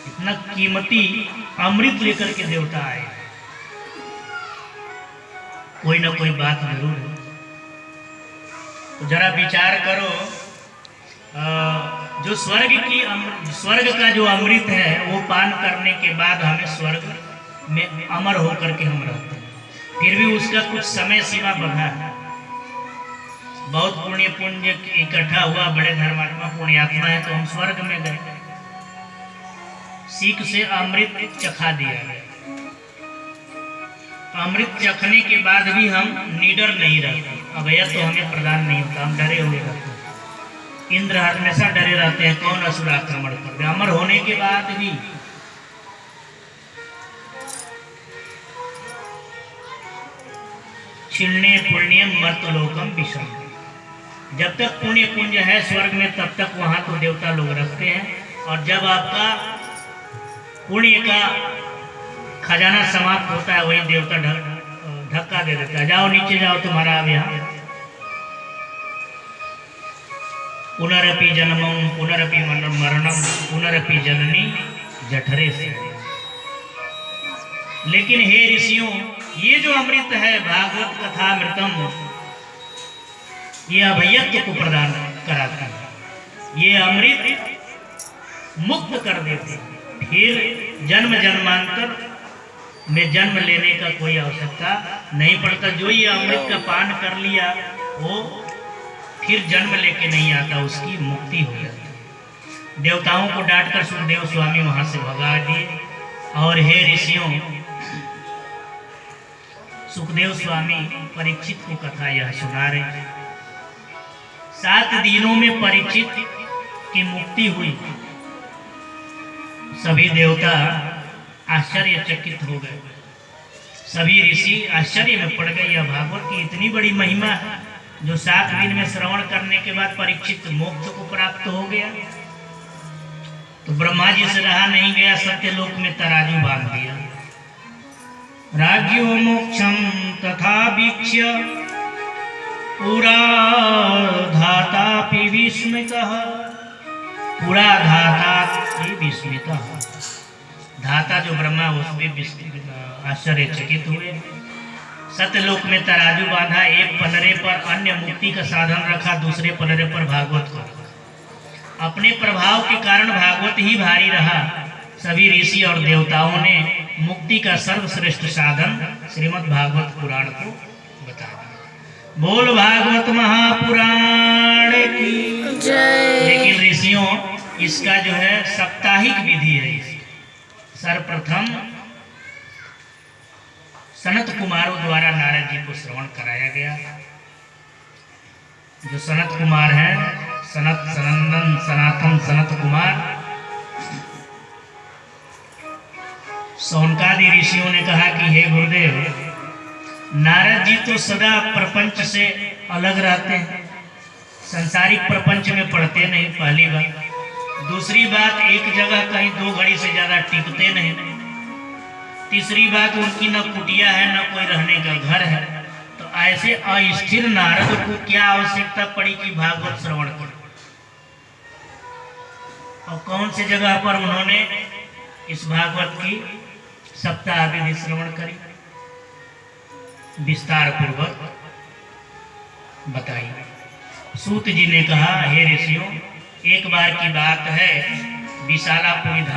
इतना कीमती अमृत लेकर के देवता आए, कोई ना कोई बात जरूर है। तो जरा विचार करो, जो स्वर्ग का जो अमृत है वो पान करने के बाद हमें स्वर्ग में अमर होकर के हम रहते हैं, फिर भी उसका कुछ समय सीमा बंधा है। बहुत पुण्य इकट्ठा हुआ, बड़े धर्मात्मा पुण्यात्मा है तो हम स्वर्ग में गए, सीख से अमृत चखा दिया गया। अमृत चखने के बाद भी हम निडर नहीं रहते, अभय तो हमें प्रदान नहीं होता, हम डरे हुए रहते हैं। इंद्र हमेशा डरे रहते हैं कौन असुर आक्रमण कर दे। अमर होने के बाद भी छिन्ने पुण्यम मर्तलोकम विषम, जब तक पुण्य पुंज है स्वर्ग में तब तक वहां तो देवता लोग रखते हैं, और जब आपका पुण्य का खजाना समाप्त होता है वही देवता धक्का दे देता है, जाओ नीचे जाओ, तुम्हारा अब यहाँ पुनरपि जन्मम पुनरपि मरणम पुनरपि जननी जठरे से। लेकिन हे ऋषियों, ये जो अमृत है भागवत कथा अमृतम, ये अभयत्व को प्रदान कराता है, ये अमृत मुक्त कर देते, फिर जन्म जन्मांतर में जन्म लेने का कोई आवश्यकता नहीं पड़ता। जो ये अमृत का पान कर लिया वो फिर जन्म लेके नहीं आता, उसकी मुक्ति हो जाती। देवताओं को डांटकर सुखदेव स्वामी वहां से भगा दिए। और हे ऋषियों, सुखदेव स्वामी परीक्षित को कथा यह सुना रहे। 7 दिनों में परीक्षित की मुक्ति हुई। सभी देवता आश्चर्यचकित हो गए, सभी ऋषि आश्चर्य में पड़ गए। यह भागवत की इतनी बड़ी महिमा है जो 7 दिन में श्रवण करने के बाद परीक्षित मोक्ष को प्राप्त हो गया। तो ब्रह्मा जी से रहा नहीं गया, सत्यलोक में तराजू बांध दिया। राज्यो मोक्षम तथा वीक्ष्य पुरा धातापि विस्मितः, पुरा धातापि विस्मितः, धाता जो ब्रह्मा उसमें आश्चर्यचकित हुए। सत्यलोक में तराजू बांधा, एक पलरे पर अन्य मुक्ति का साधन रखा, दूसरे पलरे पर भागवत को रखा। अपने प्रभाव के कारण भागवत ही भारी रहा। सभी ऋषि और देवताओं ने मुक्ति का सर्वश्रेष्ठ साधन श्रीमद् भागवत पुराण को बता दिया। बोल भागवत महापुराण की जय। लेकिन ऋषियों, इसका जो है साप्ताहिक विधि है। सर्वप्रथम सनत कुमारों द्वारा नारद जी को श्रवण कराया गया। जो सनत कुमार हैं, सनत सनंदन सनातन सनत कुमार, सौनकादि ऋषियों ने कहा कि हे गुरुदेव, नारद जी तो सदा प्रपंच से अलग रहते हैं, संसारिक प्रपंच में पढ़ते नहीं, पहली बात। दूसरी बात, एक जगह कहीं 2 घड़ी से ज्यादा टिकते नहीं। तीसरी बात, उनकी न कुटिया है न कोई रहने का घर है। तो ऐसे अस्थिर नारद को क्या आवश्यकता पड़ी कि भागवत श्रवण करें? और कौन सी जगह पर उन्होंने इस भागवत की सप्ताह विधि श्रवण करी, विस्तार पूर्वक बताई। सूत जी ने कहा, हे ऋषियों, एक बार की बात है, विशालापुरी